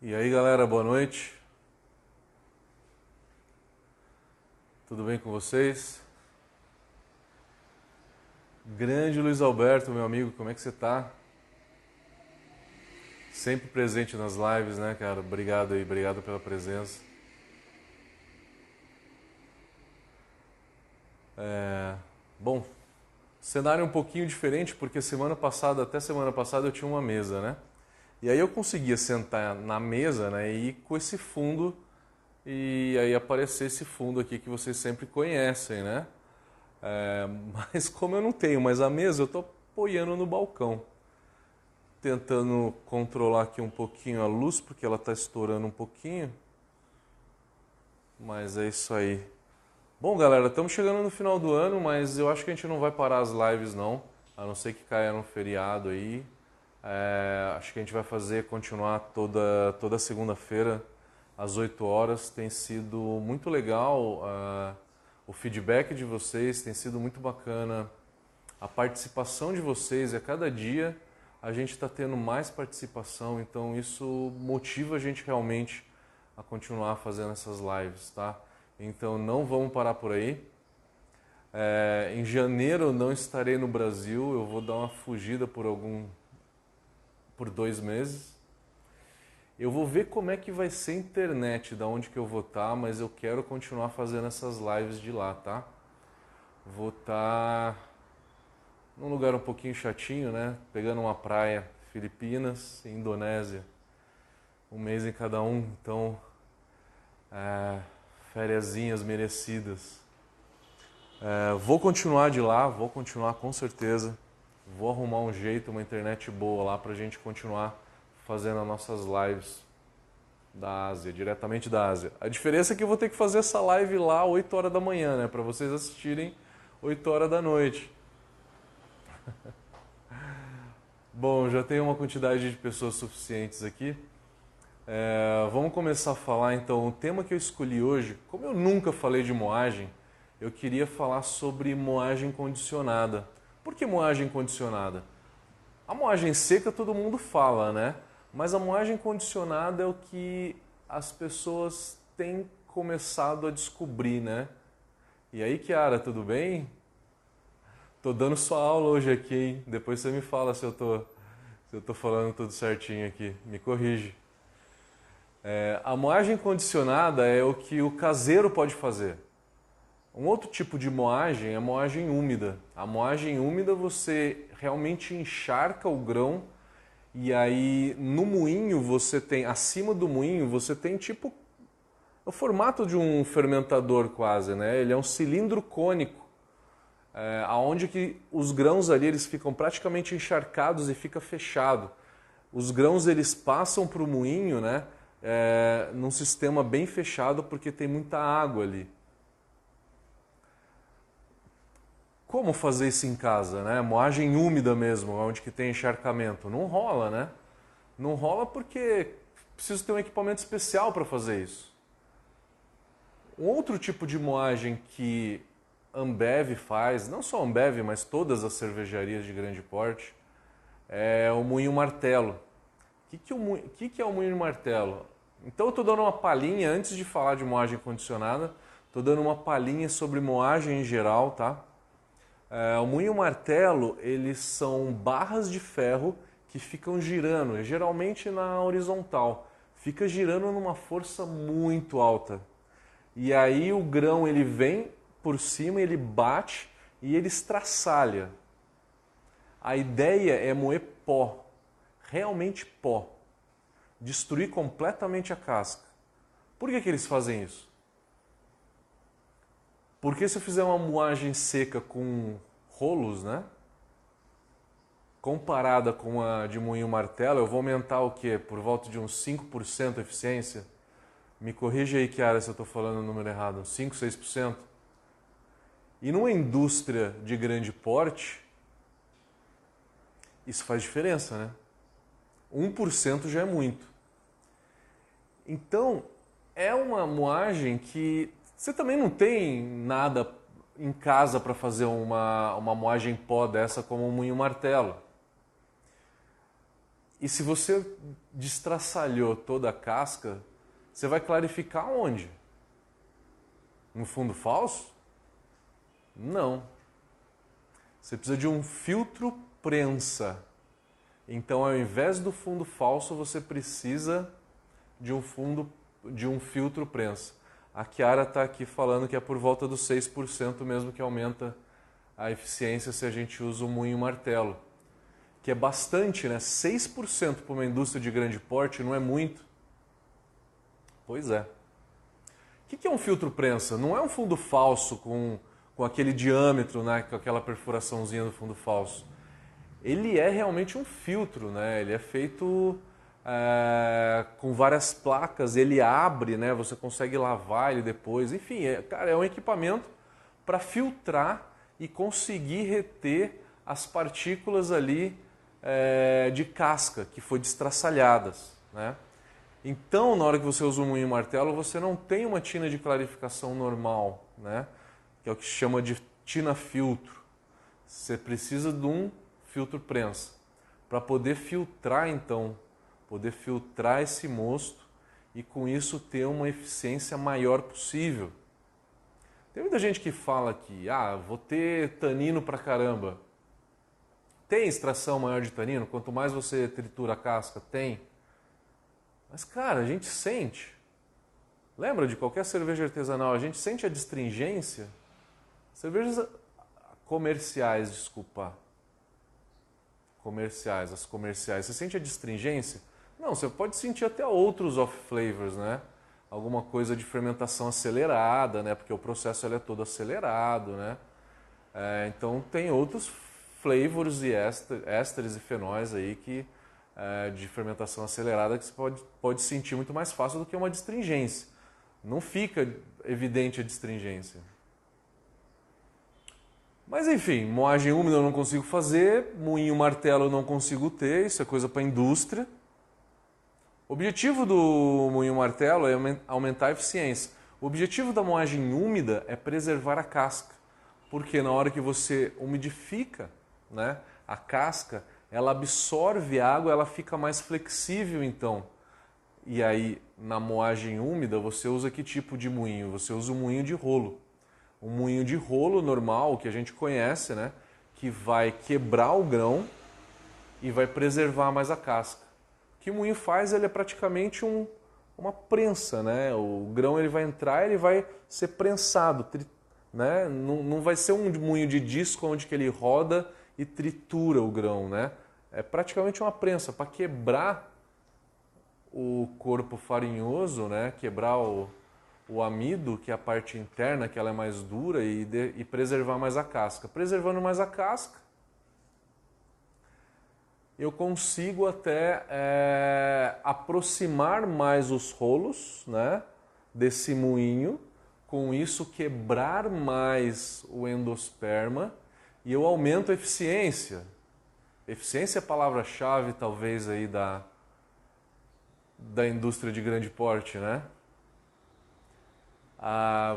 E aí galera, boa noite. Tudo bem com vocês? Grande Luiz Alberto, meu amigo, como é que você tá? Sempre presente nas lives, né, cara? Obrigado aí, obrigado pela presença. Bom, cenário um pouquinho diferente porque até semana passada eu tinha uma mesa, né? E aí eu conseguia sentar na mesa, né, e com esse fundo e aí aparecer esse fundo aqui que vocês sempre conhecem, né? É, mas como eu não tenho mais a mesa, eu tô apoiando no balcão. Tentando controlar aqui um pouquinho a luz, porque ela está estourando um pouquinho. Mas é isso aí. Bom, galera, estamos chegando no final do ano, mas eu acho que a gente não vai parar as lives não, a não ser que caia no feriado aí. Acho que a gente vai continuar toda segunda-feira, às 8 horas. Tem sido muito legal o feedback de vocês, tem sido muito bacana a participação de vocês. A cada dia a gente está tendo mais participação, então isso motiva a gente realmente a continuar fazendo essas lives, tá? Então não vamos parar por aí. Em janeiro eu não estarei no Brasil, eu vou dar uma fugida por 2 meses. Eu vou ver como é que vai ser a internet, da onde que eu vou estar, mas eu quero continuar fazendo essas lives de lá, tá? Vou estar num lugar um pouquinho chatinho, né? Pegando uma praia, Filipinas e Indonésia. Um mês em cada um, então fériasinhas merecidas. Vou continuar de lá, vou continuar com certeza. Vou arrumar um jeito, uma internet boa lá pra gente continuar fazendo as nossas lives da Ásia, diretamente da Ásia. A diferença é que eu vou ter que fazer essa live lá 8 horas da manhã, né? Pra vocês assistirem 8 horas da noite. Bom, já tem uma quantidade de pessoas suficientes aqui. Vamos começar a falar então. O tema que eu escolhi hoje, como eu nunca falei de moagem, eu queria falar sobre moagem condicionada. Por que moagem condicionada? A moagem seca todo mundo fala, né? Mas a moagem condicionada é o que as pessoas têm começado a descobrir, né? E aí, Kiara, tudo bem? Tô dando sua aula hoje aqui, hein? Depois você me fala se eu tô falando tudo certinho aqui. Me corrige. A moagem condicionada é o que o caseiro pode fazer. Um outro tipo de moagem é a moagem úmida. A moagem úmida você realmente encharca o grão e aí no moinho você tem, acima do moinho você tem tipo o formato de um fermentador quase, né? Ele é um cilindro cônico, aonde que os grãos ali eles ficam praticamente encharcados e fica fechado. Os grãos eles passam para o moinho, né? Num sistema bem fechado porque tem muita água ali. Como fazer isso em casa, né? Moagem úmida mesmo, onde que tem encharcamento. Não rola, né? Não rola porque preciso ter um equipamento especial para fazer isso. Um outro tipo de moagem que Ambev faz, não só Ambev, mas todas as cervejarias de grande porte, é o moinho martelo. O que é o moinho martelo? Então eu estou dando uma palhinha, antes de falar de moagem condicionada, estou dando uma palhinha sobre moagem em geral, tá? O moinho martelo, eles são barras de ferro que ficam girando, geralmente na horizontal. Fica girando numa força muito alta. E aí o grão ele vem por cima, ele bate e ele estraçalha. A ideia é moer pó, realmente pó. Destruir completamente a casca. Por que eles fazem isso? Porque se eu fizer uma moagem seca com rolos, né? Comparada com a de moinho martelo, eu vou aumentar o quê? Por volta de uns 5% a eficiência? Me corrija aí, Kiara, se eu estou falando o número errado. Uns 5, 6%? E numa indústria de grande porte, isso faz diferença, né? 1% já é muito. Então, é uma moagem que você também não tem nada em casa para fazer uma moagem pó dessa como um moinho martelo. E se você destraçalhou toda a casca, você vai clarificar onde? No fundo falso? Não. Você precisa de um filtro prensa. Então, ao invés do fundo falso, você precisa de um filtro prensa. A Chiara está aqui falando que é por volta dos 6% mesmo que aumenta a eficiência se a gente usa o moinho martelo. Que é bastante, né? 6% para uma indústria de grande porte não é muito. Pois é. O que é um filtro prensa? Não é um fundo falso com aquele diâmetro, né? Com aquela perfuraçãozinha do fundo falso. Ele é realmente um filtro, né? Ele é feito com várias placas, ele abre, né? Você consegue lavar ele depois. Enfim, cara, é um equipamento para filtrar e conseguir reter as partículas ali de casca que foi destraçalhadas, né? Então, na hora que você usa o moinho martelo, você não tem uma tina de clarificação normal, né? Que é o que se chama de tina filtro. Você precisa de um filtro prensa para poder filtrar, então, poder filtrar esse mosto e com isso ter uma eficiência maior possível. Tem muita gente que fala que, vou ter tanino pra caramba. Tem extração maior de tanino? Quanto mais você tritura a casca, tem. Mas, cara, a gente sente. Lembra de qualquer cerveja artesanal? A gente sente a distringência. Cervejas comerciais, desculpa. As comerciais. Você sente a distringência? Não, você pode sentir até outros off-flavors, né? Alguma coisa de fermentação acelerada, né? Porque o processo ele é todo acelerado, né? Então tem outros flavors e ésteres e fenóis aí de fermentação acelerada que você pode sentir muito mais fácil do que uma distringência. Não fica evidente a distringência. Mas enfim, moagem úmida eu não consigo fazer, moinho martelo eu não consigo ter, isso é coisa para a indústria. O objetivo do moinho martelo é aumentar a eficiência. O objetivo da moagem úmida é preservar a casca, porque na hora que você umidifica, né, a casca, ela absorve água, ela fica mais flexível então. E aí, na moagem úmida, você usa que tipo de moinho? Você usa um moinho de rolo. Um moinho de rolo normal, que a gente conhece, né? Que vai quebrar o grão e vai preservar mais a casca. O que o moinho faz, ele é praticamente uma prensa, né? O grão ele vai entrar, ele vai ser prensado, né? Não vai ser um moinho de disco onde que ele roda e tritura o grão, né? É praticamente uma prensa para quebrar o corpo farinhoso, né? Quebrar o amido, que é a parte interna, que ela é mais dura, e preservar mais a casca. Preservando mais a casca, eu consigo até aproximar mais os rolos, né, desse moinho, com isso quebrar mais o endosperma e eu aumento a eficiência. Eficiência é a palavra-chave, talvez, aí da indústria de grande porte, né?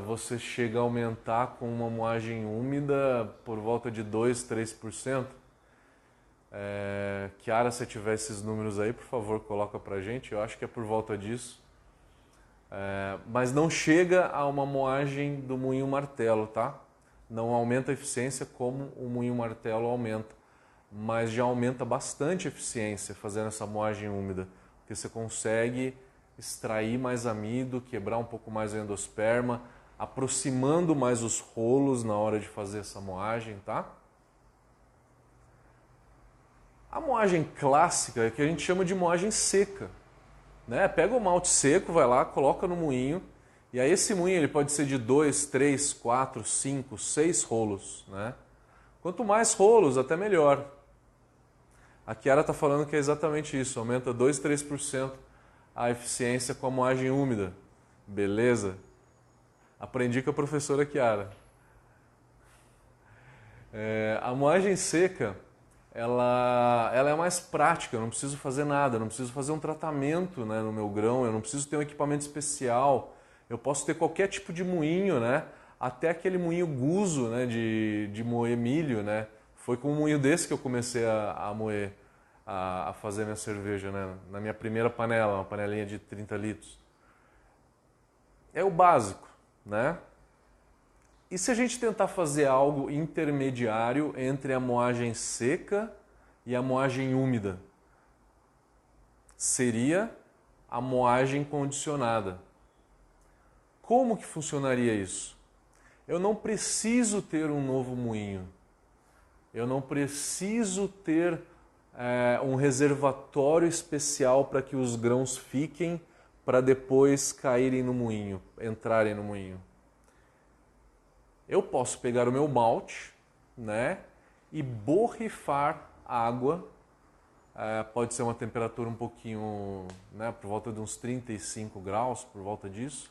Você chega a aumentar com uma moagem úmida por volta de 2, 3%. Chiara, se tiver esses números aí, por favor, coloca pra gente. Eu acho que é por volta disso. Mas não chega a uma moagem do moinho martelo, tá? Não aumenta a eficiência como o moinho martelo aumenta. Mas já aumenta bastante a eficiência fazendo essa moagem úmida. Porque você consegue extrair mais amido, quebrar um pouco mais o endosperma, aproximando mais os rolos na hora de fazer essa moagem, tá? A moagem clássica é que a gente chama de moagem seca, né? Pega o malte seco, vai lá, coloca no moinho, e aí esse moinho ele pode ser de 2, 3, 4, 5, 6 rolos, né? Quanto mais rolos, até melhor. A Chiara está falando que é exatamente isso, aumenta 2, 3% a eficiência com a moagem úmida. Beleza? Aprendi com a professora Chiara. A moagem seca, ela é mais prática, eu não preciso fazer nada, eu não preciso fazer um tratamento, né, no meu grão, eu não preciso ter um equipamento especial, eu posso ter qualquer tipo de moinho, né, até aquele moinho guzo, né, de moer milho, né, foi com um moinho desse que eu comecei a moer a fazer minha cerveja, né? Na minha primeira panela, uma panelinha de 30 litros. É o básico, né? E se a gente tentar fazer algo intermediário entre a moagem seca e a moagem úmida? Seria a moagem condicionada. Como que funcionaria isso? Eu não preciso ter um novo moinho. Eu não preciso ter um reservatório especial para que os grãos fiquem para depois caírem no moinho, entrarem no moinho. Eu posso pegar o meu malte, né, e borrifar água. Pode ser uma temperatura um pouquinho, né, por volta de uns 35 graus, por volta disso.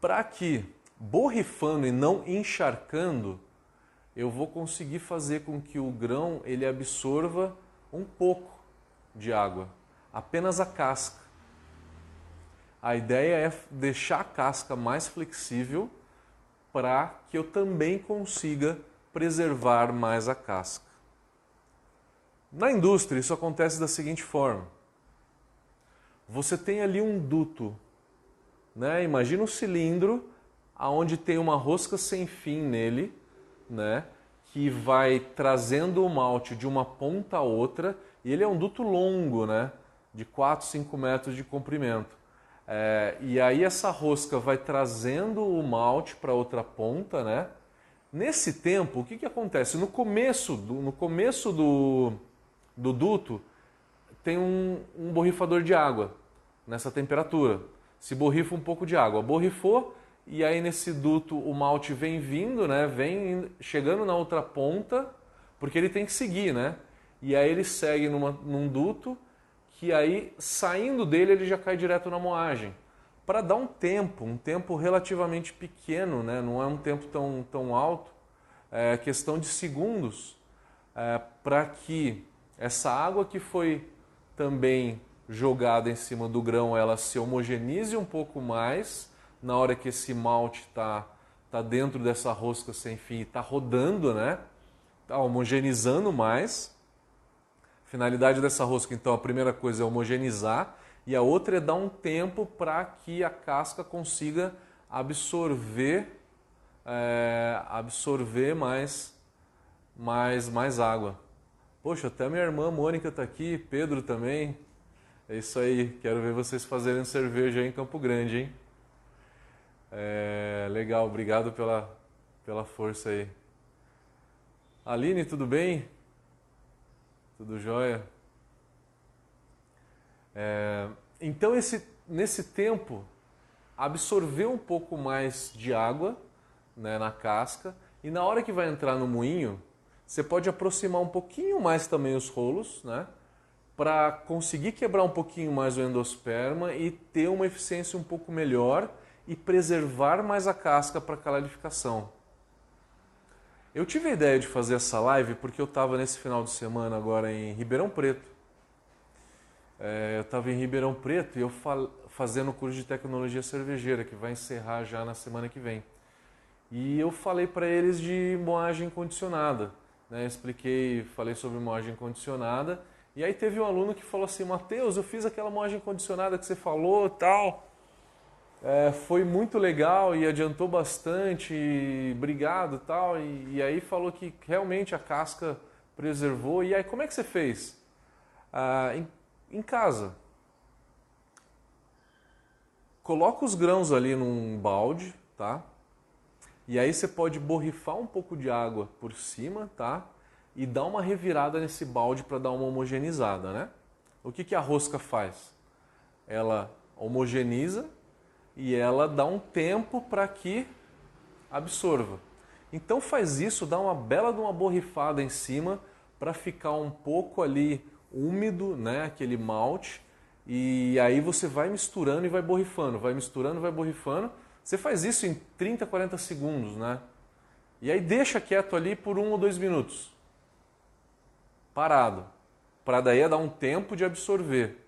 Para que, borrifando e não encharcando, eu vou conseguir fazer com que o grão ele absorva um pouco de água, apenas a casca. A ideia é deixar a casca mais flexível para que eu também consiga preservar mais a casca. Na indústria, isso acontece da seguinte forma. Você tem ali um duto, né? Imagina um cilindro onde tem uma rosca sem fim nele, né? Que vai trazendo o malte de uma ponta a outra, e ele é um duto longo, né? De 4, 5 metros de comprimento. E aí essa rosca vai trazendo o malte para outra ponta, né? Nesse tempo, o que acontece? No começo do duto tem um borrifador de água nessa temperatura. Se borrifa um pouco de água. Borrifou, e aí nesse duto o malte vem vindo, né? Vem chegando na outra ponta, porque ele tem que seguir, né? E aí ele segue num duto, que aí, saindo dele, ele já cai direto na moagem. Para dar um tempo relativamente pequeno, né? Não é um tempo tão alto, é questão de segundos, para que essa água que foi também jogada em cima do grão, ela se homogeneize um pouco mais, na hora que esse malte está dentro dessa rosca sem fim e está rodando, né? Está homogeneizando mais. Finalidade dessa rosca, então, a primeira coisa é homogeneizar e a outra é dar um tempo para que a casca consiga absorver mais água. Poxa, até minha irmã Mônica está aqui, Pedro também. É isso aí, quero ver vocês fazerem cerveja aí em Campo Grande, hein? Legal, obrigado pela força aí. Aline, tudo bem? Tudo jóia? Então, nesse tempo, absorveu um pouco mais de água, né, na casca, e na hora que vai entrar no moinho, você pode aproximar um pouquinho mais também os rolos, né, para conseguir quebrar um pouquinho mais o endosperma e ter uma eficiência um pouco melhor e preservar mais a casca para calorificação. Eu tive a ideia de fazer essa live porque eu estava nesse final de semana agora em Ribeirão Preto. Eu estava em Ribeirão Preto e eu fazendo o curso de tecnologia cervejeira, que vai encerrar já na semana que vem. E eu falei para eles de moagem condicionada, né? Falei sobre moagem condicionada, e aí teve um aluno que falou assim: Matheus, eu fiz aquela moagem condicionada que você falou e tal. Foi muito legal e adiantou bastante, obrigado e tal. E aí falou que realmente a casca preservou. E aí, como é que você fez? Em casa. Coloca os grãos ali num balde, tá? E aí você pode borrifar um pouco de água por cima, tá? E dar uma revirada nesse balde para dar uma homogeneizada, né? O que a rosca faz? Ela homogeneiza e ela dá um tempo para que absorva. Então faz isso, dá uma bela de uma borrifada em cima para ficar um pouco ali úmido, né, aquele malte, e aí você vai misturando e vai borrifando, vai misturando e vai borrifando. Você faz isso em 30, 40 segundos, né? E aí deixa quieto ali por 1 ou 2 minutos. Parado. Para daí dar um tempo de absorver.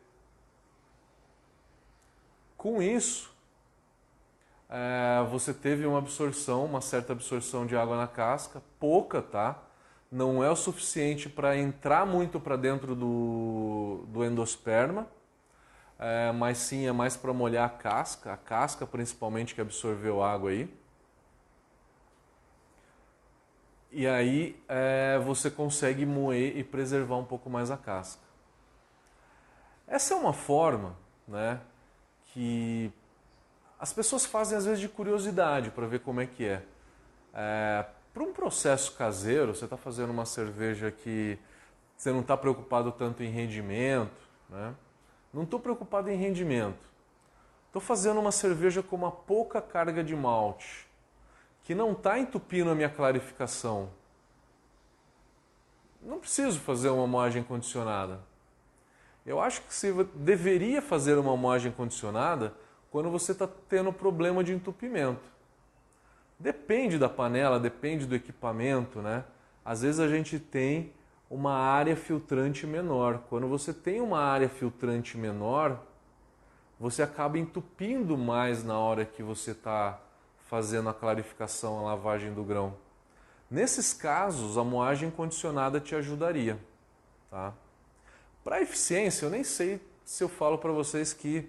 Com isso, você teve uma certa absorção de água na casca, pouca, tá? não é o suficiente para entrar muito para dentro do endosperma, mas sim é mais para molhar a casca principalmente que absorveu água aí. E aí você consegue moer e preservar um pouco mais a casca. Essa é uma forma, né, que as pessoas fazem às vezes de curiosidade para ver como é que é. Para um processo caseiro, você está fazendo uma cerveja que você não está preocupado tanto em rendimento, né? Não estou preocupado em rendimento. Estou fazendo uma cerveja com uma pouca carga de malte, que não está entupindo a minha clarificação. Não preciso fazer uma moagem condicionada. Eu acho que você deveria fazer uma moagem condicionada quando você está tendo problema de entupimento. Depende da panela, depende do equipamento, né? Às vezes a gente tem uma área filtrante menor. Quando você tem uma área filtrante menor, você acaba entupindo mais na hora que você está fazendo a clarificação, a lavagem do grão. Nesses casos, a moagem condicionada te ajudaria, tá? Para eficiência, eu nem sei se eu falo para vocês que,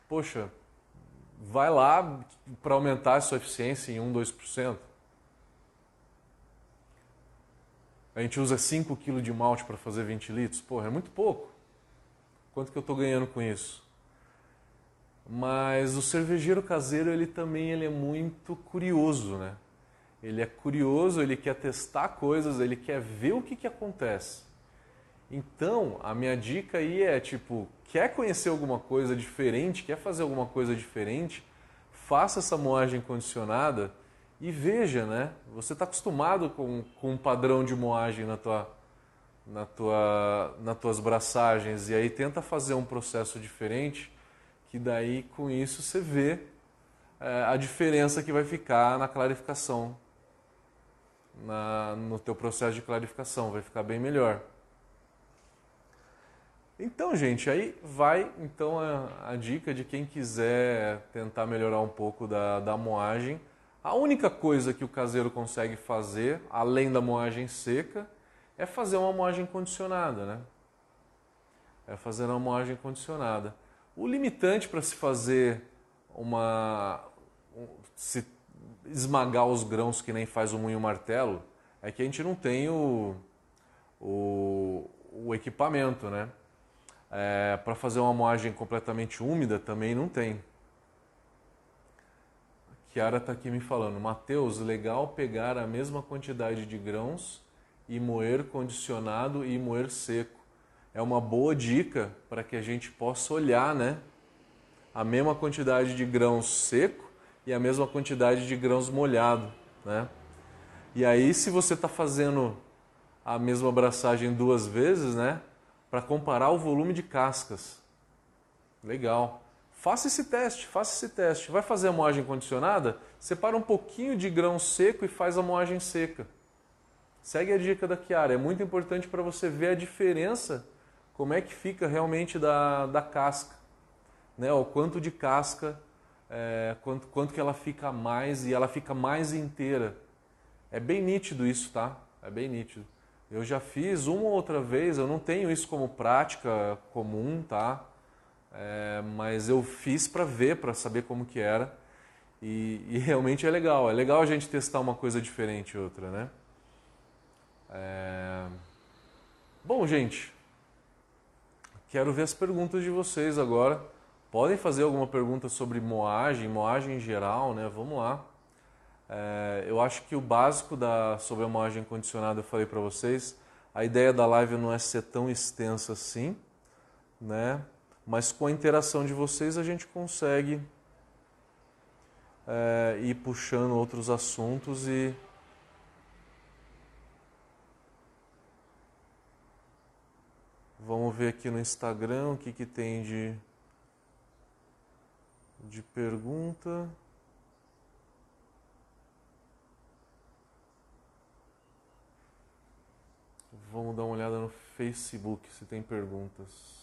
poxa, vai lá para aumentar a sua eficiência em 1, 2%. A gente usa 5 kg de malte para fazer 20 litros. Porra, é muito pouco. Quanto que eu estou ganhando com isso? Mas o cervejeiro caseiro, ele é muito curioso, né? Ele é curioso, ele quer testar coisas, ele quer ver o que acontece. Então, a minha dica aí é, tipo, quer conhecer alguma coisa diferente, quer fazer alguma coisa diferente, faça essa moagem condicionada e veja, né? Você está acostumado com um padrão de moagem nas tuas braçagens e aí tenta fazer um processo diferente, que daí com isso você vê a diferença que vai ficar na clarificação, no teu processo de clarificação, vai ficar bem melhor. Então, gente, aí vai então a dica de quem quiser tentar melhorar um pouco da moagem. A única coisa que o caseiro consegue fazer, além da moagem seca, é fazer uma moagem condicionada, né? É fazer uma moagem condicionada. O limitante para se fazer se esmagar os grãos que nem faz o moinho-martelo é que a gente não tem o equipamento, né? Para fazer uma moagem completamente úmida também não tem. Kiara está aqui me falando, Matheus, legal pegar a mesma quantidade de grãos e moer condicionado e moer seco. É uma boa dica para que a gente possa olhar, né? A mesma quantidade de grãos seco e a mesma quantidade de grãos molhado, né? E aí, se você está fazendo a mesma abraçagem 2 vezes, né? Para comparar o volume de cascas. Legal. Faça esse teste, faça esse teste. Vai fazer a moagem condicionada? Separa um pouquinho de grão seco e faz a moagem seca. Segue a dica da Kiara. É muito importante para você ver a diferença, como é que fica realmente da casca. Né? O quanto de casca, quanto que ela fica mais e ela fica mais inteira. É bem nítido isso, tá? É bem nítido. Eu já fiz uma ou outra vez, eu não tenho isso como prática comum, tá? Mas eu fiz para ver, para saber como que era. E realmente é legal. É legal a gente testar uma coisa diferente e outra, né? Bom, gente, quero ver as perguntas de vocês agora. Podem fazer alguma pergunta sobre moagem em geral, né? Vamos lá. Eu acho que o básico sobre a moagem condicionada eu falei para vocês. A ideia da live não é ser tão extensa assim, né? Mas com a interação de vocês a gente consegue ir puxando outros assuntos e vamos ver aqui no Instagram o que tem de pergunta. Vamos dar uma olhada no Facebook se tem perguntas.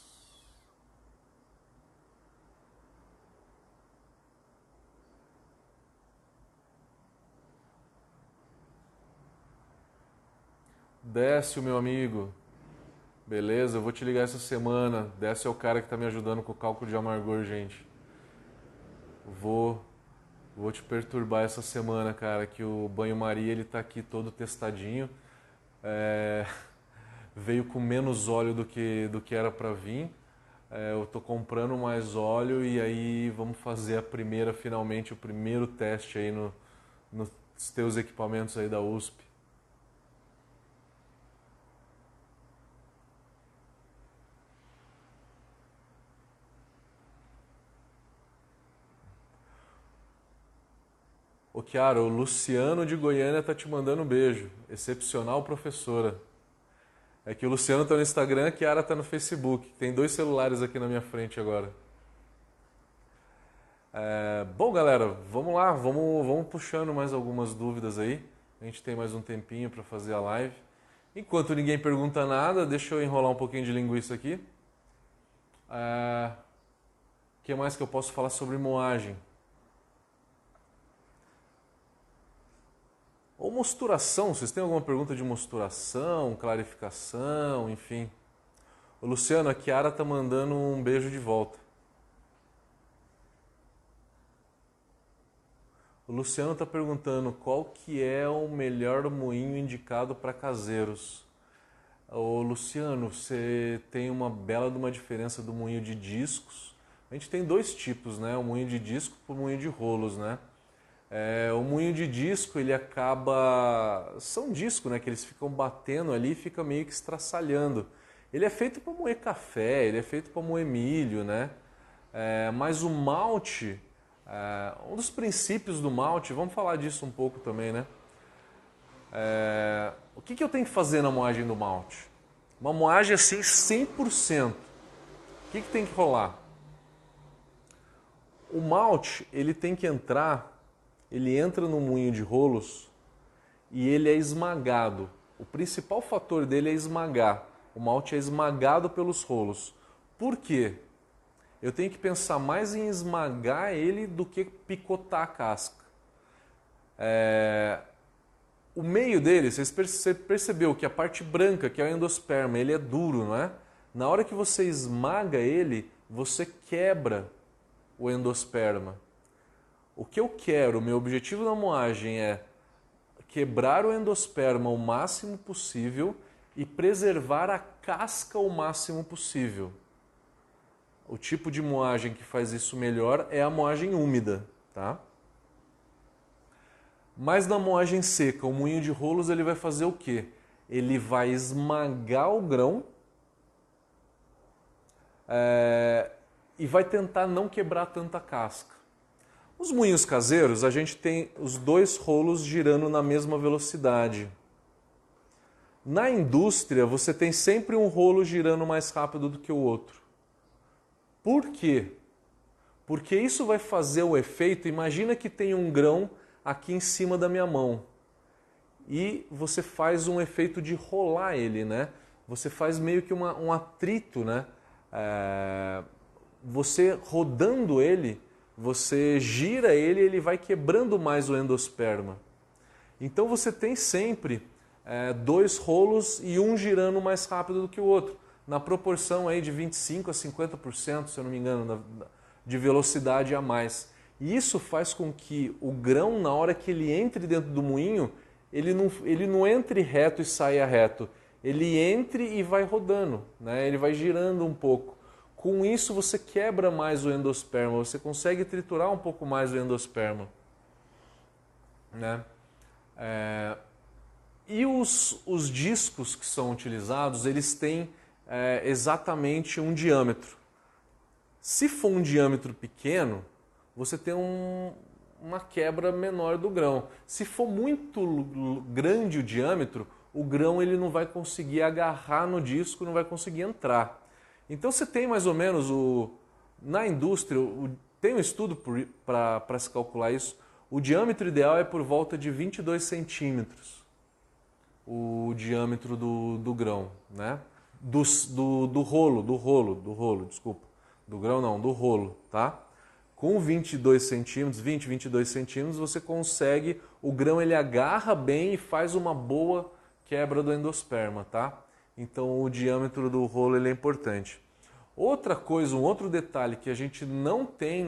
Décio, meu amigo. Beleza, eu vou te ligar essa semana. Décio é o cara que está me ajudando com o cálculo de amargor, gente. Vou, vou te perturbar essa semana, cara, que o banho-maria ele tá aqui todo testadinho. É, veio com menos óleo do que era para vir. Eu tô comprando mais óleo e aí vamos fazer finalmente, o primeiro teste aí nos teus equipamentos aí da USP. Ô Chiara, o Luciano de Goiânia tá te mandando um beijo. Excepcional professora. É que o Luciano tá no Instagram, a Chiara tá no Facebook. Tem dois celulares aqui na minha frente agora. Bom, galera, vamos lá, vamos puxando mais algumas dúvidas aí. A gente tem mais um tempinho para fazer a live. Enquanto ninguém pergunta nada, deixa eu enrolar um pouquinho de linguiça aqui. O que mais que eu posso falar sobre moagem? Ou mosturação, vocês têm alguma pergunta de mosturação, clarificação, enfim. O Luciano, a Chiara tá mandando um beijo de volta. O Luciano está perguntando qual que é o melhor moinho indicado para caseiros. Ô Luciano, você tem uma bela de uma diferença do moinho de discos. A gente tem dois tipos, né? O moinho de disco e o moinho de rolos, né? O moinho de disco, ele acaba... São discos, né? Que eles ficam batendo ali e fica meio que estraçalhando. Ele é feito para moer café, ele é feito para moer milho, né? Mas o malte... um dos princípios do malte, vamos falar disso um pouco também, né? O que eu tenho que fazer na moagem do malte? Uma moagem assim 100%. O que tem que rolar? O malte, ele tem que entrar, ele entra no moinho de rolos e ele é esmagado. O principal fator dele é esmagar. O malte é esmagado pelos rolos. Por quê? Eu tenho que pensar mais em esmagar ele do que picotar a casca. O meio dele, você percebeu que a parte branca, que é o endosperma, ele é duro, não é? Na hora que você esmaga ele, você quebra o endosperma. O que eu quero, o meu objetivo na moagem é quebrar o endosperma o máximo possível e preservar a casca o máximo possível. O tipo de moagem que faz isso melhor é a moagem úmida, tá? Mas na moagem seca, o moinho de rolos ele vai fazer o quê? Ele vai esmagar o grão e vai tentar não quebrar tanta casca. Os moinhos caseiros, a gente tem os dois rolos girando na mesma velocidade. Na indústria, você tem sempre um rolo girando mais rápido do que o outro. Por quê? Porque isso vai fazer o efeito, imagina que tem um grão aqui em cima da minha mão e você faz um efeito de rolar ele, né? Você faz meio que um atrito, né? Você rodando ele, você gira ele e ele vai quebrando mais o endosperma. Então você tem sempre dois rolos e um girando mais rápido do que o outro, na proporção aí de 25% a 50%, se eu não me engano, de velocidade a mais. E isso faz com que o grão, na hora que ele entre dentro do moinho, ele não entre reto e saia reto. Ele entre e vai rodando, né? Ele vai girando um pouco. Com isso você quebra mais o endosperma, você consegue triturar um pouco mais o endosperma, né? E os discos que são utilizados, eles têm exatamente um diâmetro. Se for um diâmetro pequeno, você tem uma quebra menor do grão. Se for muito grande o diâmetro, o grão ele não vai conseguir agarrar no disco, não vai conseguir entrar. Então você tem mais ou menos, na indústria, tem um estudo para se calcular isso, o diâmetro ideal é por volta de 22 centímetros, o diâmetro do grão, né? Do rolo, desculpa. Do grão não, do rolo, tá? Com 22 centímetros, 22 centímetros, você consegue, o grão ele agarra bem e faz uma boa quebra do endosperma, tá? Então o diâmetro do rolo ele é importante. Outra coisa, um outro detalhe que a gente não tem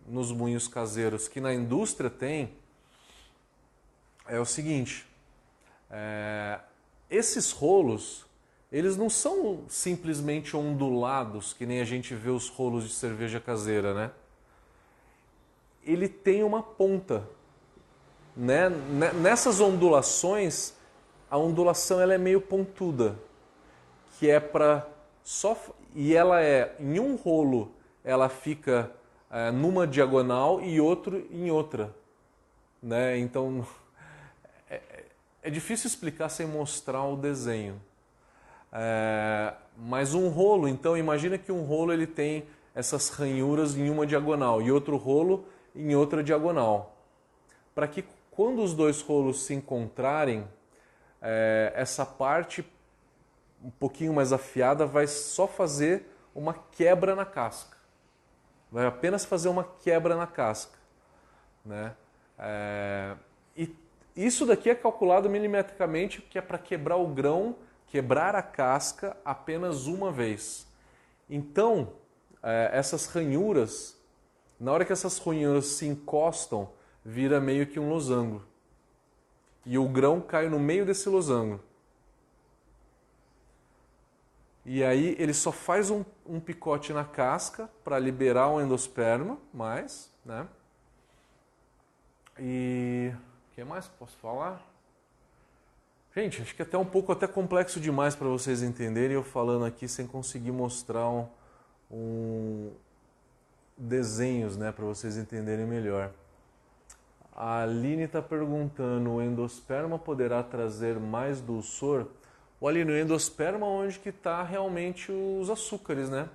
nos moinhos caseiros, que na indústria tem, é o seguinte, esses rolos, eles não são simplesmente ondulados, que nem a gente vê os rolos de cerveja caseira, né? Ele tem uma ponta, né? Nessas ondulações, a ondulação ela é meio pontuda, que é para só e ela é em um rolo, ela fica numa diagonal e outro em outra, né? Então é difícil explicar sem mostrar o desenho. Mas um rolo, então imagina que um rolo ele tem essas ranhuras em uma diagonal e outro rolo em outra diagonal. Para que quando os dois rolos se encontrarem, essa parte um pouquinho mais afiada vai só fazer uma quebra na casca. Vai apenas fazer uma quebra na casca, né? E isso daqui é calculado milimetricamente, que é para quebrar o grão, quebrar a casca apenas uma vez. Então, essas ranhuras, na hora que essas ranhuras se encostam, vira meio que um losango. E o grão cai no meio desse losango. E aí ele só faz um picote na casca para liberar o endosperma, né? E o que mais posso falar? Gente, acho que até um pouco complexo demais para vocês entenderem eu falando aqui sem conseguir mostrar desenhos, né, para vocês entenderem melhor. A Aline está perguntando, o endosperma poderá trazer mais dulçor? Olha, no endosperma onde que está realmente os açúcares, né?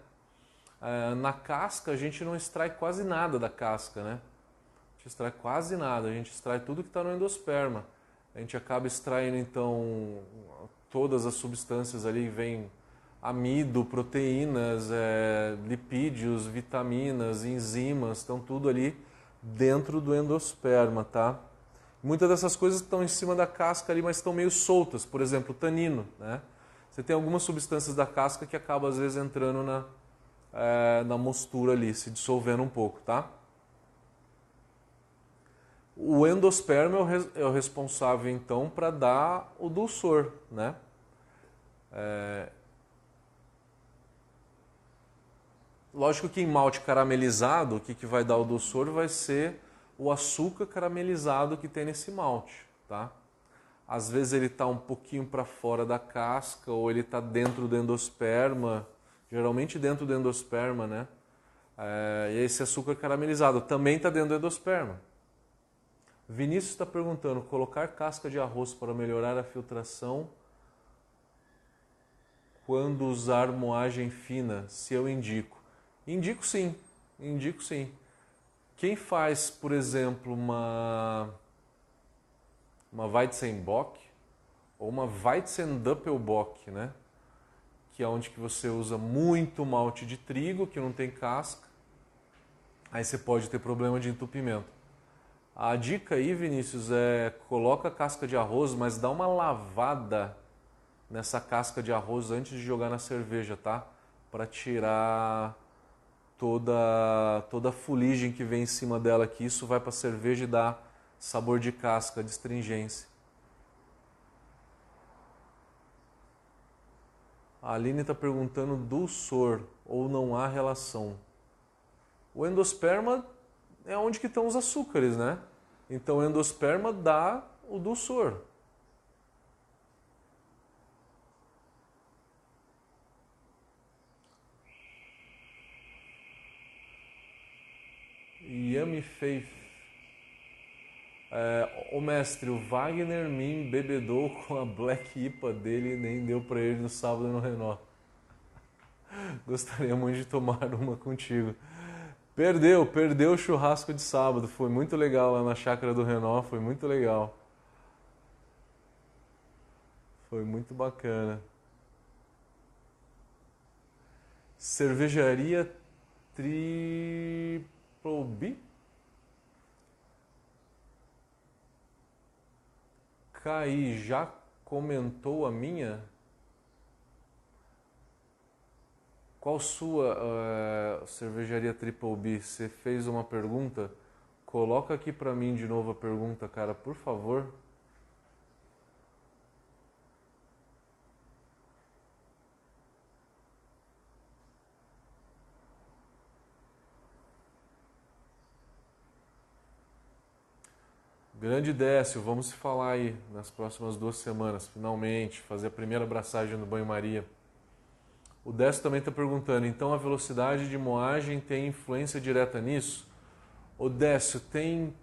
Na casca a gente não extrai quase nada da casca, né? A gente extrai quase nada, a gente extrai tudo que está no endosperma. A gente acaba extraindo então todas as substâncias ali, vem amido, proteínas, lipídios, vitaminas, enzimas, estão tudo ali dentro do endosperma, tá? Muitas dessas coisas estão em cima da casca ali, mas estão meio soltas. Por exemplo, o tanino, né? Você tem algumas substâncias da casca que acabam às vezes entrando na mostura ali, se dissolvendo um pouco, tá? O endosperma é o responsável então para dar o dulçor, né? Lógico que em malte caramelizado, o que vai dar o dulçor vai ser o açúcar caramelizado que tem nesse malte, tá? Às vezes ele está um pouquinho para fora da casca ou ele está dentro do endosperma, geralmente dentro do endosperma, né? E esse açúcar caramelizado também está dentro do endosperma. Vinícius está perguntando, colocar casca de arroz para melhorar a filtração quando usar moagem fina, se eu indico? Indico sim, indico sim. Quem faz, por exemplo, uma Weizenbock ou uma Weizendoppelbock, né? Que é onde que você usa muito malte de trigo, que não tem casca, aí você pode ter problema de entupimento. A dica aí, Vinícius, coloca a casca de arroz, mas dá uma lavada nessa casca de arroz antes de jogar na cerveja, tá? Para tirar toda a fuligem que vem em cima dela, que isso vai para a cerveja e dá sabor de casca, de astringência. A Aline está perguntando dulçor ou não há relação. O endosperma é onde que estão os açúcares, né? Então o endosperma dá o dulçor. Yummy Faith. O mestre, o Wagner me embebedou com a Black IPA dele e nem deu pra ele no sábado no Renault. Gostaria muito de tomar uma contigo. Perdeu o churrasco de sábado. Foi muito legal lá na chácara do Renault, foi muito legal. Foi muito bacana. Cervejaria Triple B? comentou a minha? Qual sua cervejaria Triple B? Você fez uma pergunta? Coloca aqui para mim de novo a pergunta, cara, por favor. Grande Décio, vamos se falar aí nas próximas 2 semanas, finalmente, fazer a primeira abraçagem no banho-maria. O Décio também está perguntando, então a velocidade de moagem tem influência direta nisso? O Décio, tem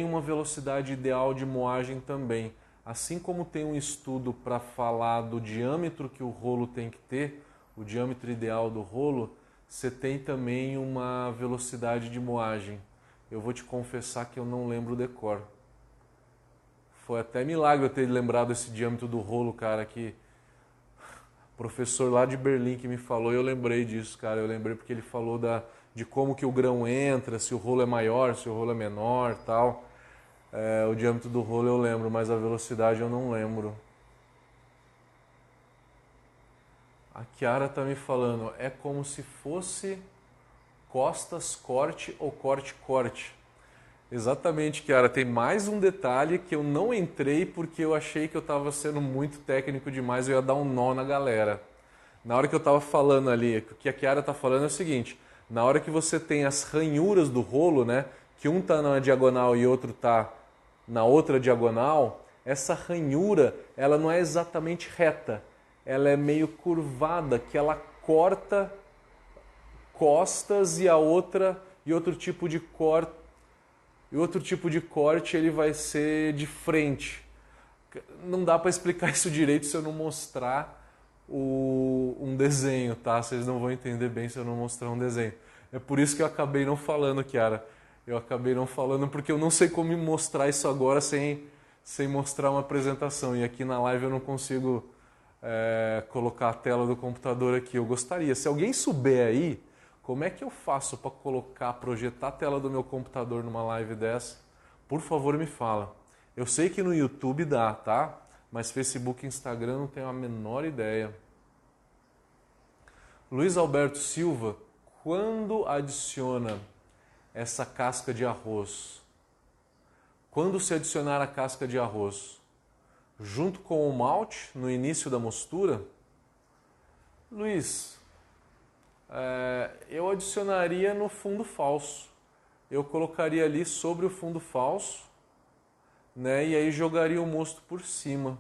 uma velocidade ideal de moagem também. Assim como tem um estudo para falar do diâmetro que o rolo tem que ter, o diâmetro ideal do rolo, você tem também uma velocidade de moagem. Eu vou te confessar que eu não lembro o decor. Foi até milagre eu ter lembrado esse diâmetro do rolo, cara, que o professor lá de Berlim que me falou, e eu lembrei disso, cara. Eu lembrei porque ele falou de como que o grão entra, se o rolo é maior, se o rolo é menor, tal. O diâmetro do rolo eu lembro, mas a velocidade eu não lembro. A Kiara tá me falando, é como se fosse costas corte ou corte corte. Exatamente, Kiara. Tem mais um detalhe que eu não entrei porque eu achei que eu estava sendo muito técnico demais, eu ia dar um nó na galera. Na hora que eu estava falando ali, o que a Kiara está falando é o seguinte, na hora que você tem as ranhuras do rolo, né, que um está na diagonal e outro está na outra diagonal, essa ranhura, ela não é exatamente reta, ela é meio curvada, que ela corta costas e outro tipo de corte. E outro tipo de corte ele vai ser de frente. Não dá para explicar isso direito se eu não mostrar um desenho, tá? Vocês não vão entender bem se eu não mostrar um desenho. É por isso que eu acabei não falando, Kiara. Eu acabei não falando porque eu não sei como mostrar isso agora sem mostrar uma apresentação. E aqui na live eu não consigo colocar a tela do computador aqui. Eu gostaria. Se alguém souber aí, como é que eu faço para projetar a tela do meu computador numa live dessa? Por favor, me fala. Eu sei que no YouTube dá, tá? Mas Facebook e Instagram não tenho a menor ideia. Luiz Alberto Silva, quando adiciona essa casca de arroz? Quando se adicionar a casca de arroz? Junto com o malte, no início da mostura? Luiz, eu adicionaria no fundo falso. Eu colocaria ali sobre o fundo falso, né? E aí jogaria o mosto por cima.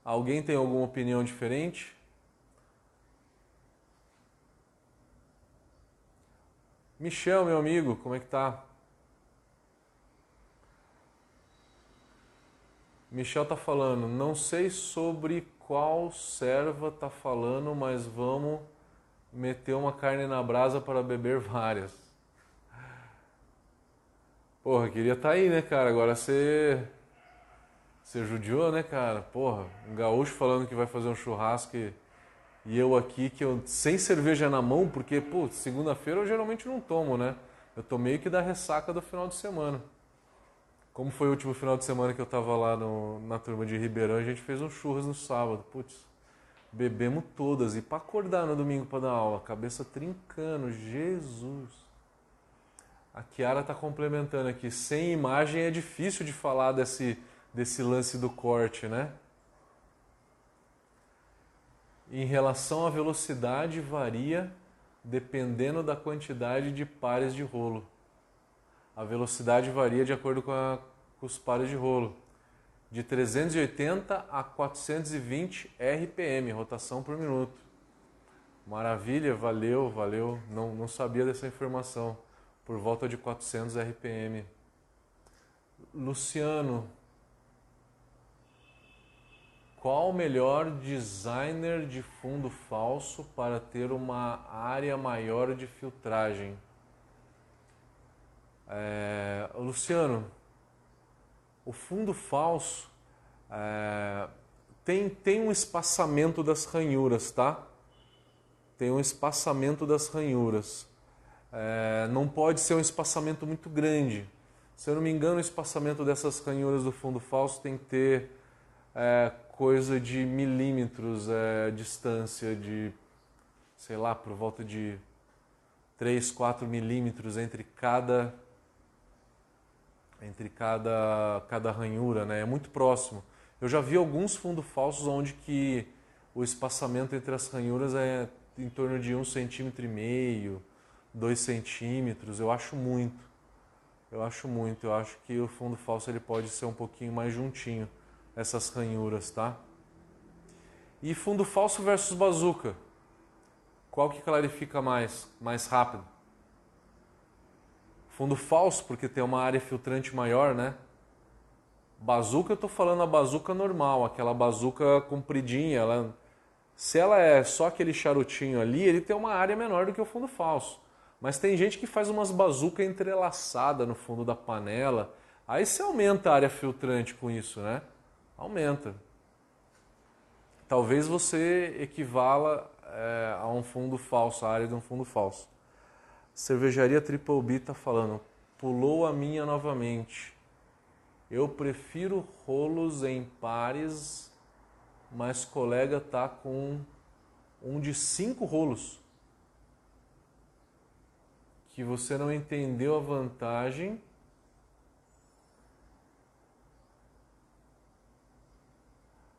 Alguém tem alguma opinião diferente? Michel, meu amigo, como é que tá? Michel tá falando, não sei sobre qual serva tá falando, mas vamos meter uma carne na brasa para beber várias. Porra, queria estar aí, né, cara? Agora você judiou, né, cara? Porra, um gaúcho falando que vai fazer um churrasco e eu aqui sem cerveja na mão, porque, pô, segunda-feira eu geralmente não tomo, né? Eu tô meio que da ressaca do final de semana. Como foi o último final de semana que eu tava lá na turma de Ribeirão, a gente fez um churras no sábado. Putz, bebemos todas. E pra acordar no domingo pra dar aula, cabeça trincando, Jesus. A Kiara tá complementando aqui. Sem imagem é difícil de falar desse lance do corte, né? Em relação à velocidade, varia dependendo da quantidade de pares de rolo. A velocidade varia de acordo com os pares de rolo. De 380 a 420 RPM, rotação por minuto. Maravilha, valeu, valeu. Não sabia dessa informação. Por volta de 400 RPM. Luciano, qual o melhor designer de fundo falso para ter uma área maior de filtragem? Luciano, o fundo falso tem um espaçamento das ranhuras, tá? Tem um espaçamento das ranhuras. Não pode ser um espaçamento muito grande. Se eu não me engano, o espaçamento dessas ranhuras do fundo falso tem que ter coisa de milímetros, distância de, sei lá, por volta de 3, 4 milímetros cada ranhura, né? É muito próximo. Eu já vi alguns fundos falsos onde que o espaçamento entre as ranhuras é em torno de 1,5 cm, 2 centímetros. Eu acho muito. Eu acho que o fundo falso ele pode ser um pouquinho mais juntinho, essas ranhuras, tá? E fundo falso versus bazuca. Qual que clarifica mais rápido? Fundo falso, porque tem uma área filtrante maior, né? Bazuca, eu tô falando a bazuca normal, aquela bazuca compridinha. Se ela é só aquele charutinho ali, ele tem uma área menor do que o fundo falso. Mas tem gente que faz umas bazucas entrelaçadas no fundo da panela. Aí você aumenta a área filtrante com isso, né? Aumenta. Talvez você equivala a um fundo falso, a área de um fundo falso. Cervejaria Triple B está falando, pulou a minha novamente. Eu prefiro rolos em pares, mas colega tá com um de 5 rolos. Que você não entendeu a vantagem.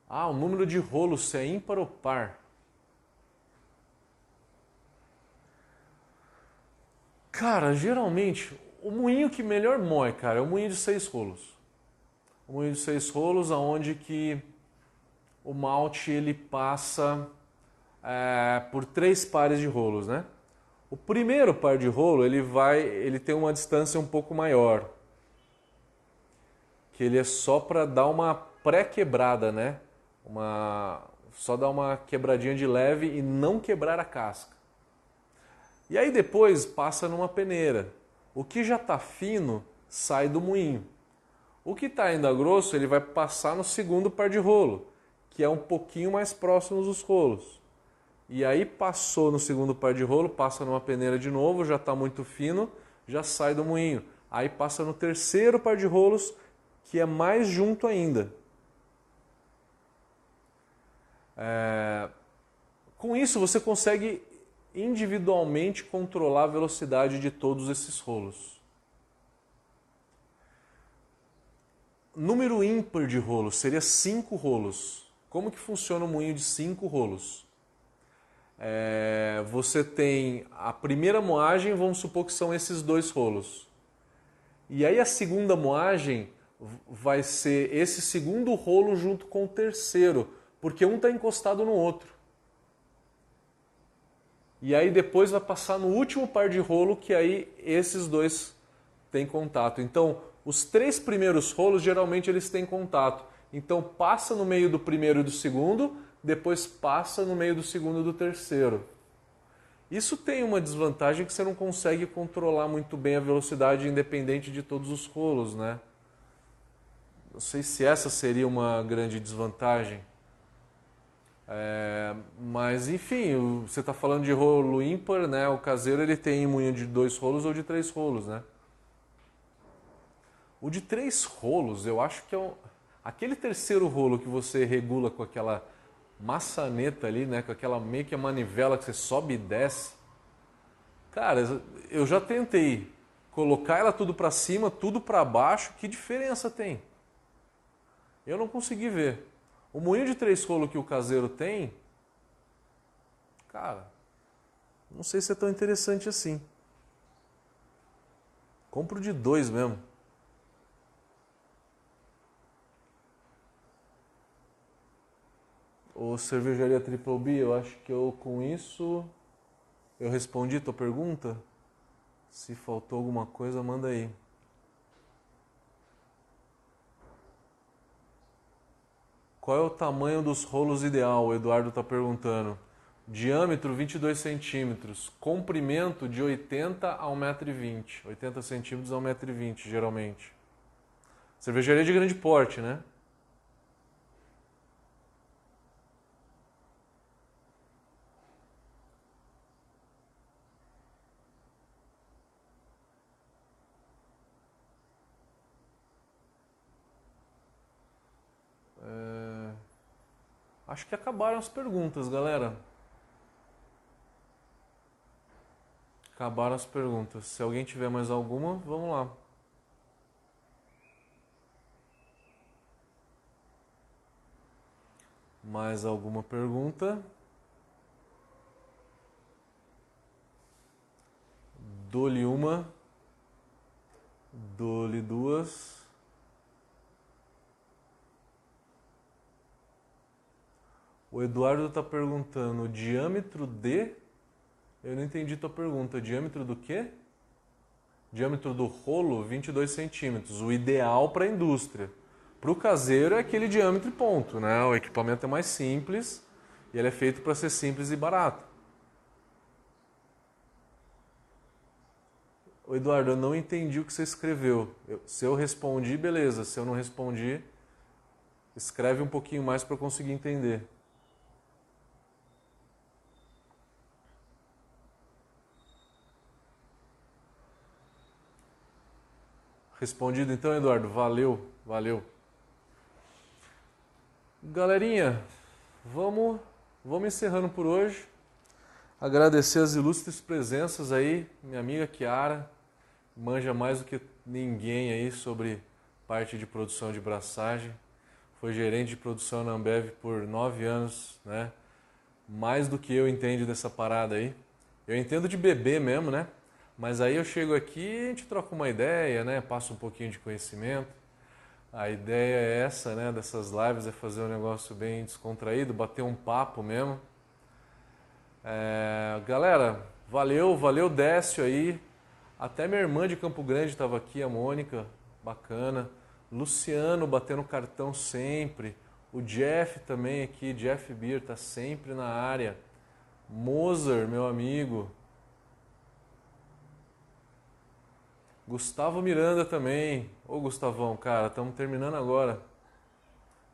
Ah, o número de rolos, se é ímpar ou par. Cara, geralmente, o moinho que melhor moe, cara, é o moinho de 6 rolos. O moinho de 6 rolos, aonde que o malte ele passa por 3 pares de rolos, né? O primeiro par de rolo ele tem uma distância um pouco maior, que ele é só para dar uma pré-quebrada, né? Só dar uma quebradinha de leve e não quebrar a casca. E aí depois passa numa peneira. O que já está fino sai do moinho. O que está ainda grosso ele vai passar no segundo par de rolo, que é um pouquinho mais próximo dos rolos. E aí passou no segundo par de rolo, passa numa peneira de novo, já está muito fino, já sai do moinho. Aí passa no terceiro par de rolos, que é mais junto ainda. Com isso você consegue individualmente controlar a velocidade de todos esses rolos. Número ímpar de rolos seria 5 rolos. Como que funciona um moinho de 5 rolos? Você tem a primeira moagem, vamos supor que são esses 2 rolos. E aí a segunda moagem vai ser esse segundo rolo junto com o terceiro, porque um está encostado no outro. E aí depois vai passar no último par de rolo, que aí esses dois têm contato. Então, os 3 primeiros rolos, geralmente eles têm contato. Então, passa no meio do primeiro e do segundo, depois passa no meio do segundo e do terceiro. Isso tem uma desvantagem que você não consegue controlar muito bem a velocidade independente de todos os rolos, né? Não sei se essa seria uma grande desvantagem. Mas enfim, você está falando de rolo ímpar, né? O caseiro ele tem moinho de 2 rolos ou de 3 rolos, né? O de 3 rolos, eu acho que é aquele terceiro rolo que você regula com aquela maçaneta ali, né? Com aquela meio que a manivela que você sobe e desce. Cara, eu já tentei colocar ela tudo para cima, tudo para baixo. Que diferença tem? Eu não consegui ver. O moinho de 3 rolos que o caseiro tem, cara, não sei se é tão interessante assim. Compro de 2 mesmo. Ô, Cervejaria Triple B, eu acho que com isso eu respondi tua pergunta. Se faltou alguma coisa, manda aí. Qual é o tamanho dos rolos ideal? O Eduardo está perguntando. Diâmetro 22 centímetros. Comprimento de 80 a 1,20 m. 80 centímetros a 1,20 m, geralmente. Cervejaria de grande porte, né? Acho que acabaram as perguntas, galera. Acabaram as perguntas. Se alguém tiver mais alguma, vamos lá. Mais alguma pergunta? Dou-lhe uma. Dou-lhe duas. O Eduardo está perguntando o diâmetro de... Eu não entendi tua pergunta. Diâmetro do quê? Diâmetro do rolo, 22 centímetros. O ideal para a indústria. Para o caseiro é aquele diâmetro e ponto, né? O equipamento é mais simples e ele é feito para ser simples e barato. Ô Eduardo, eu não entendi o que você escreveu. Se eu respondi, beleza. Se eu não respondi, escreve um pouquinho mais para eu conseguir entender. Respondido então, Eduardo? Valeu, valeu. Galerinha, vamos encerrando por hoje. Agradecer as ilustres presenças aí, minha amiga Kiara, manja mais do que ninguém aí sobre parte de produção de braçagem. Foi gerente de produção na Ambev por 9 anos, né? Mais do que eu entendo dessa parada aí. Eu entendo de bebê mesmo, né? Mas aí eu chego aqui e a gente troca uma ideia, né? Passa um pouquinho de conhecimento. A ideia é essa, né? Dessas lives é fazer um negócio bem descontraído, bater um papo mesmo. Galera, valeu Décio aí. Até minha irmã de Campo Grande estava aqui, a Mônica, bacana. Luciano batendo cartão sempre. O Jeff também aqui, Jeff Beer, tá sempre na área. Moser, meu amigo. Gustavo Miranda também. Ô Gustavão, cara, estamos terminando agora.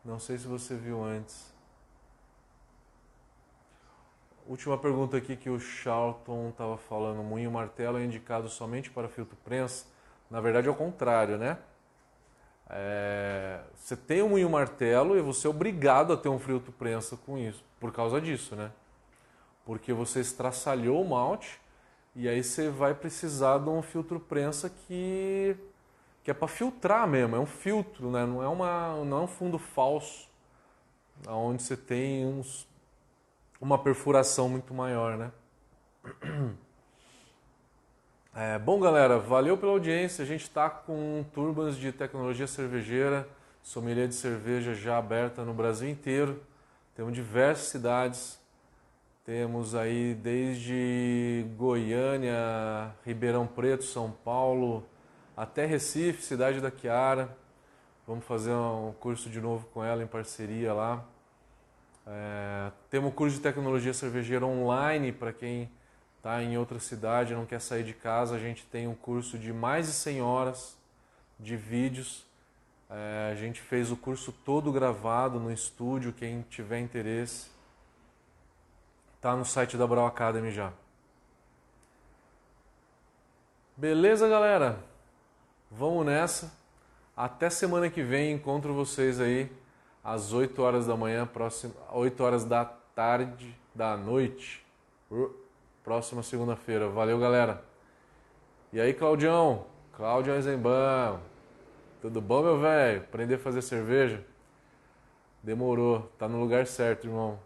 Não sei se você viu antes. Última pergunta aqui que o Charlton estava falando. Moinho martelo é indicado somente para filtro prensa? Na verdade é o contrário, né? Você tem um moinho martelo e você é obrigado a ter um filtro prensa com isso. Por causa disso, né? Porque você estraçalhou o malte. E aí você vai precisar de um filtro prensa que é para filtrar mesmo, é um filtro, né? Não é um fundo falso, onde você tem uma perfuração muito maior, né? Bom, galera, valeu pela audiência. A gente está com turmas de tecnologia cervejeira, sommelier de cerveja já aberta no Brasil inteiro. Temos diversas cidades. Temos aí desde Goiânia, Ribeirão Preto, São Paulo, até Recife, cidade da Kiara. Vamos fazer um curso de novo com ela em parceria lá. Temos um curso de tecnologia cervejeira online para quem está em outra cidade e não quer sair de casa. A gente tem um curso de mais de 100 horas de vídeos. A gente fez o curso todo gravado no estúdio, quem tiver interesse. Tá no site da Brau Academy já. Beleza, galera? Vamos nessa. Até semana que vem. Encontro vocês aí às 8 horas da manhã, 8 horas da tarde, da noite. Próxima segunda-feira. Valeu, galera. E aí, Claudião? Cláudio Eisenbahn. Tudo bom, meu velho? Aprender a fazer cerveja? Demorou. Tá no lugar certo, irmão.